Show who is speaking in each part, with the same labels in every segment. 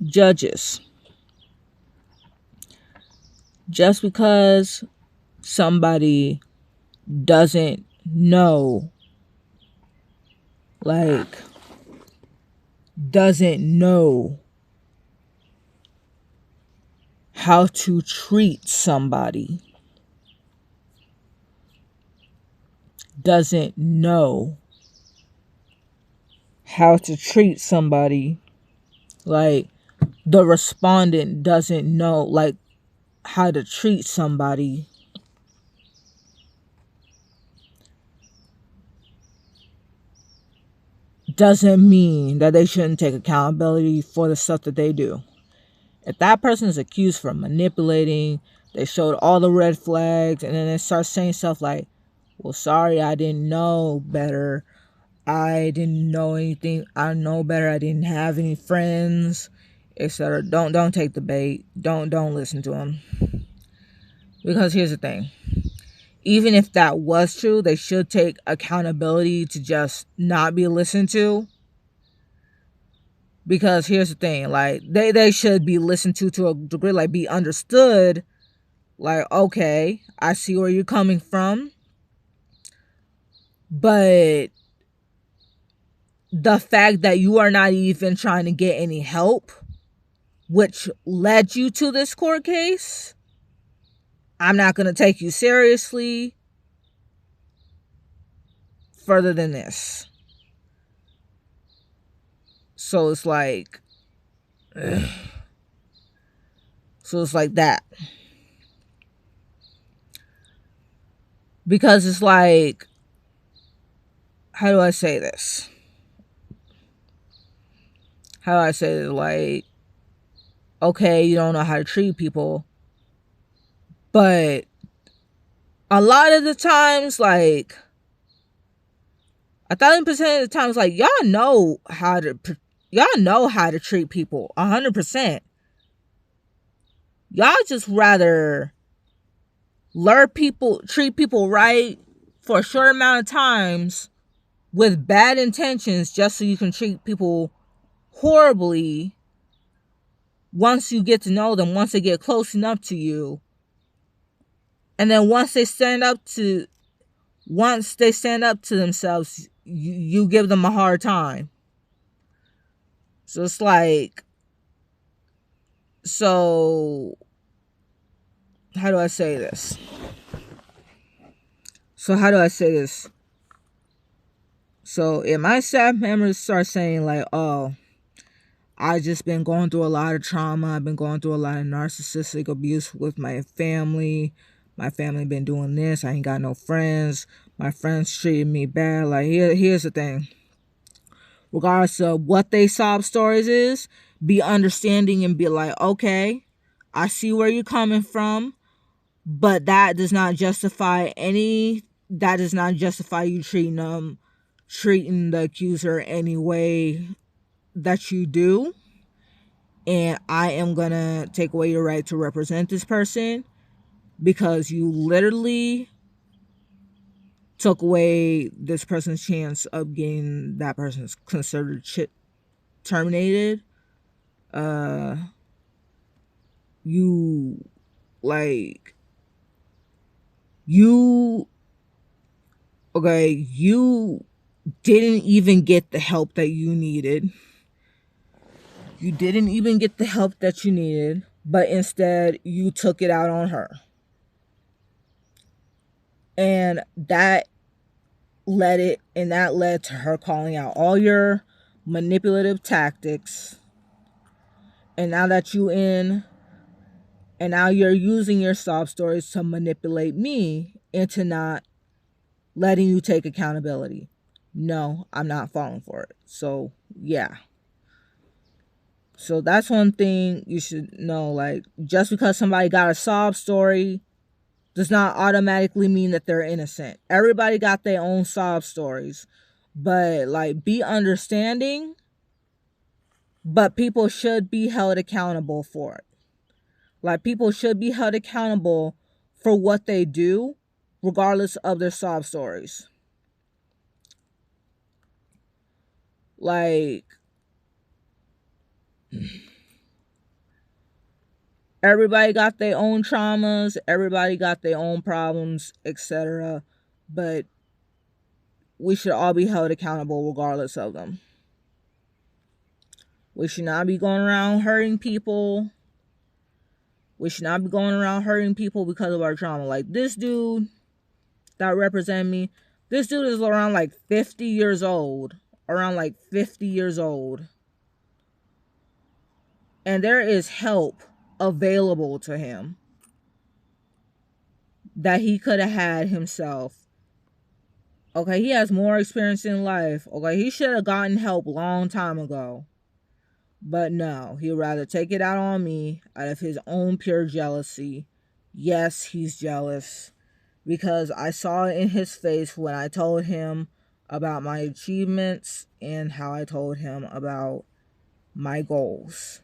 Speaker 1: Judges. Just because somebody doesn't know, like, doesn't know how to treat somebody, doesn't know how to treat somebody, like, the respondent doesn't know, like, how to treat somebody, doesn't mean that they shouldn't take accountability for the stuff that they do. If that person is accused for manipulating, they showed all the red flags, and then they start saying stuff like, well, sorry, I didn't know better. I didn't know anything. I know better. I didn't have any friends, etc. Don't take the bait. Don't listen to them. Because here's the thing. Even if that was true, they should take accountability to just not be listened to. Because here's the thing, like, they should be listened to a degree, like, be understood. Like, okay, I see where you're coming from, but the fact that you are not even trying to get any help, which led you to this court case, I'm not going to take you seriously further than this. So it's like, ugh. So it's like that. Because it's like, how do I say this? How do I say it? Like, okay, you don't know how to treat people, but a lot of the times, like, 1,000% of the times, like, y'all know how to treat people 100%. Y'all just rather treat people right for a short amount of times with bad intentions, just so you can treat people horribly once you get to know them, once they get close enough to you. And then once they stand up to themselves, you give them a hard time. So it's like, so how do I say this? So if my staff members start saying like, oh, I just been going through a lot of trauma, I've been going through a lot of narcissistic abuse with my family. My family been doing this. I ain't got no friends. My friends treated me bad. Like, here's the thing. Regardless of what they sob stories is, be understanding and be like, okay, I see where you're coming from, but that does not justify you treating the accuser any way that you do. And I am gonna take away your right to represent this person, because you literally took away this person's chance of getting that person's considered terminated. uh you like you okay, you didn't even get the help that you needed. But instead you took it out on her. And that led to her calling out all your manipulative tactics. And now that now you're using your sob stories to manipulate me into not letting you take accountability. No, I'm not falling for it. So, yeah. So that's one thing you should know. Like, just because somebody got a sob story does not automatically mean that they're innocent. Everybody got their own sob stories. But, like, be understanding. But people should be held accountable for it. Like, people should be held accountable for what they do, regardless of their sob stories. Like, Everybody got their own traumas, everybody got their own problems, etc. But we should all be held accountable regardless of them. We should not be going around hurting people. We should not be going around hurting people because of our trauma. Like this dude that represented me, this dude is around like 50 years old. Around like 50 years old. And there is help available to him that he could have had himself. Okay, he has more experience in life. Okay, he should have gotten help a long time ago. But no, he'd rather take it out on me out of his own pure jealousy. Yes, he's jealous. Because I saw it in his face when I told him about my achievements and how I told him about my goals.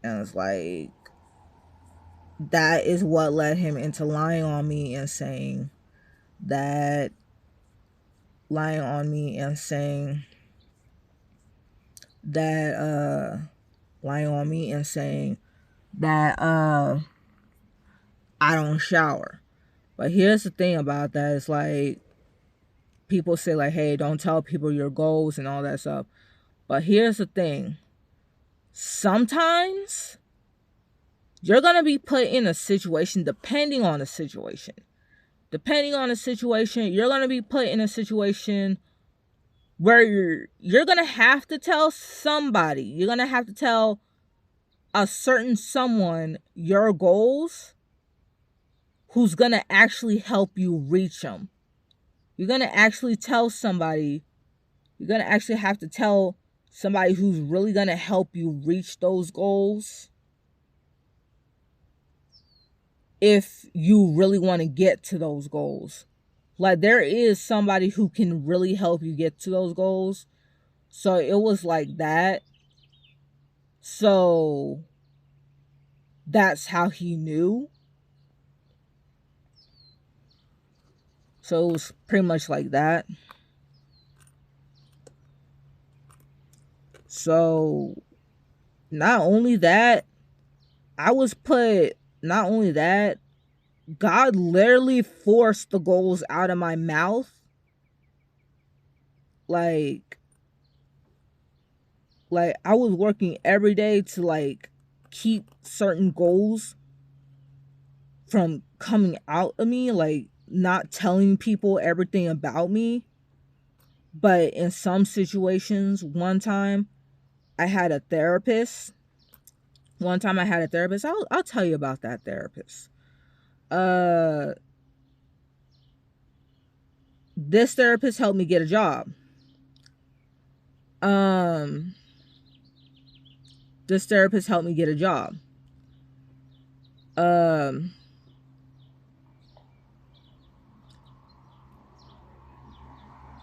Speaker 1: And it's like, that is what led him into lying on me and saying that, lying on me and saying that I don't shower. But here's the thing about that. It's like, people say like, hey, don't tell people your goals and all that stuff. But here's the thing. Sometimes you're going to be put in a situation, depending on the situation, you're going to be put in a situation where you're going to have to tell somebody, you're going to have to tell a certain someone your goals who's going to actually help you reach them. You're going to actually tell somebody, you're going to actually have to tell somebody who's really going to help you reach those goals if you really want to get to those goals. Like, there is somebody who can really help you get to those goals. So it was like that. So that's how he knew. So it was pretty much like that. So not only that, God literally forced the goals out of my mouth. Like I was working every day to like keep certain goals from coming out of me, like not telling people everything about me. But in some situations, one time I had a therapist. I'll tell you about that therapist. This therapist helped me get a job.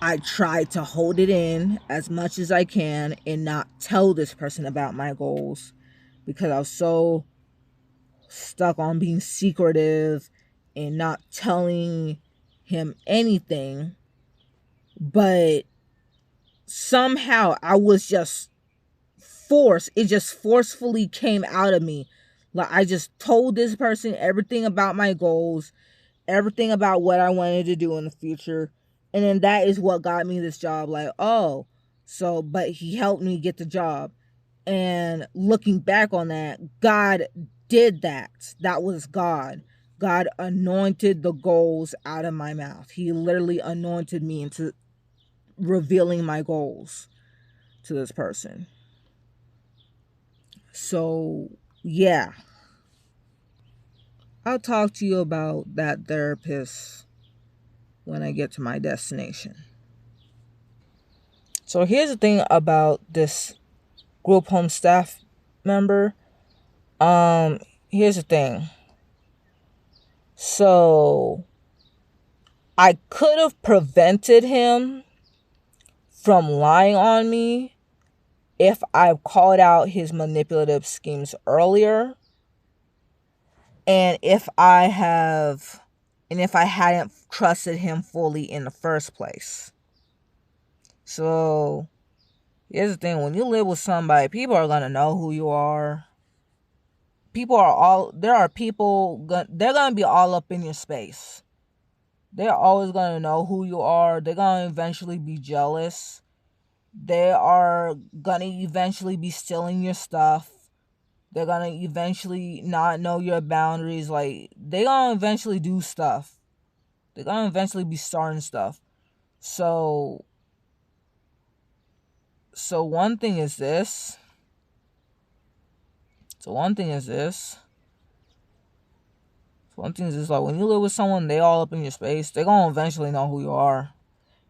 Speaker 1: I tried to hold it in as much as I can and not tell this person about my goals because I was so stuck on being secretive and not telling him anything. But somehow I was just forced. It just forcefully came out of me. Like, I just told this person everything about my goals, everything about what I wanted to do in the future. And then that is what got me this job. Like, oh, so, but he helped me get the job. And looking back on that, God did that. That was God. God anointed the goals out of my mouth. He literally anointed me into revealing my goals to this person. So, yeah. I'll talk to you about that therapist when I get to my destination. So here's the thing about this group home staff member. Here's the thing. So I could have prevented him from lying on me if I called out his manipulative schemes earlier. And if I hadn't trusted him fully in the first place. So here's the thing. When you live with somebody, people are going to know who you are. there are people, they're going to be all up in your space. They're always going to know who you are. They're going to eventually be jealous. They are going to eventually be stealing your stuff. They're going to eventually not know your boundaries. Like, they're going to eventually do stuff. They're going to eventually be starting stuff. So one thing is this. One thing is like, when you live with someone, they all up in your space, they're going to eventually know who you are.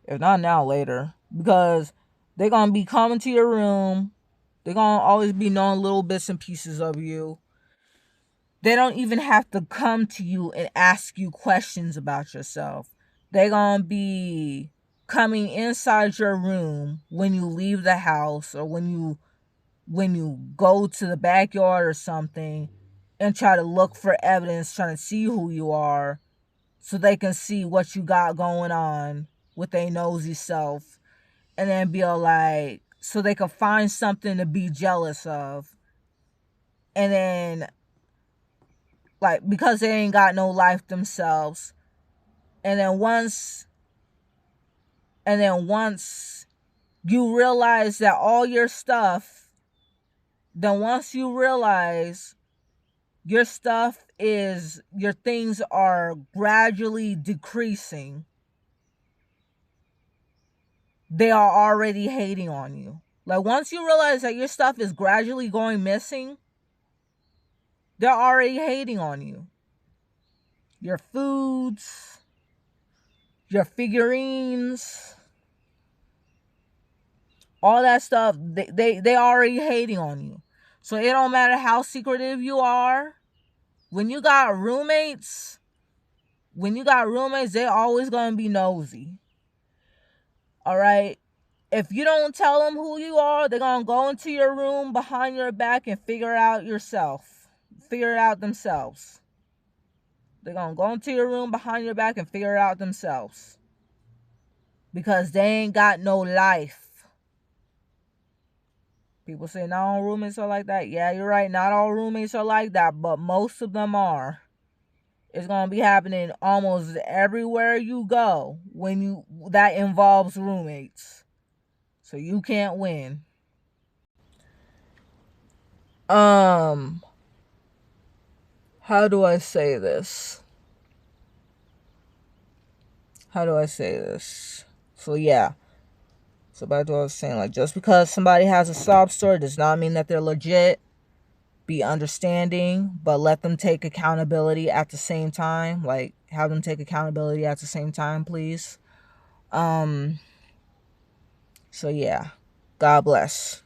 Speaker 1: If not now, later. Because they're going to be coming to your room. They're going to always be knowing little bits and pieces of you. They don't even have to come to you and ask you questions about yourself. They're going to be coming inside your room when you leave the house, or when you go to the backyard or something, and try to look for evidence, trying to see who you are, so they can see what you got going on with their nosy self, and then be like, so they can find something to be jealous of. And then, like, because they ain't got no life themselves. And then once you realize that all your stuff, once you realize your things are gradually decreasing, they are already hating on you. Like, once you realize that your stuff is gradually going missing, they're already hating on you. Your foods, your figurines, all that stuff, they already hating on you. So it don't matter how secretive you are. When you got roommates, they always gonna be nosy. All right? If you don't tell them who you are, they're gonna go into your room behind your back and figure it out themselves. They're gonna go into your room behind your back and figure it out themselves. Because they ain't got no life. People say not all roommates are like that. Yeah, you're right. Not all roommates are like that, but most of them are. It's going to be happening almost everywhere you go that involves roommates. So you can't win. How do I say this? So yeah. So back to what I was saying, like, just because somebody has a sob story does not mean that they're legit. Be understanding, but let them take accountability at the same time. Like, have them take accountability at the same time, please. So yeah. God bless.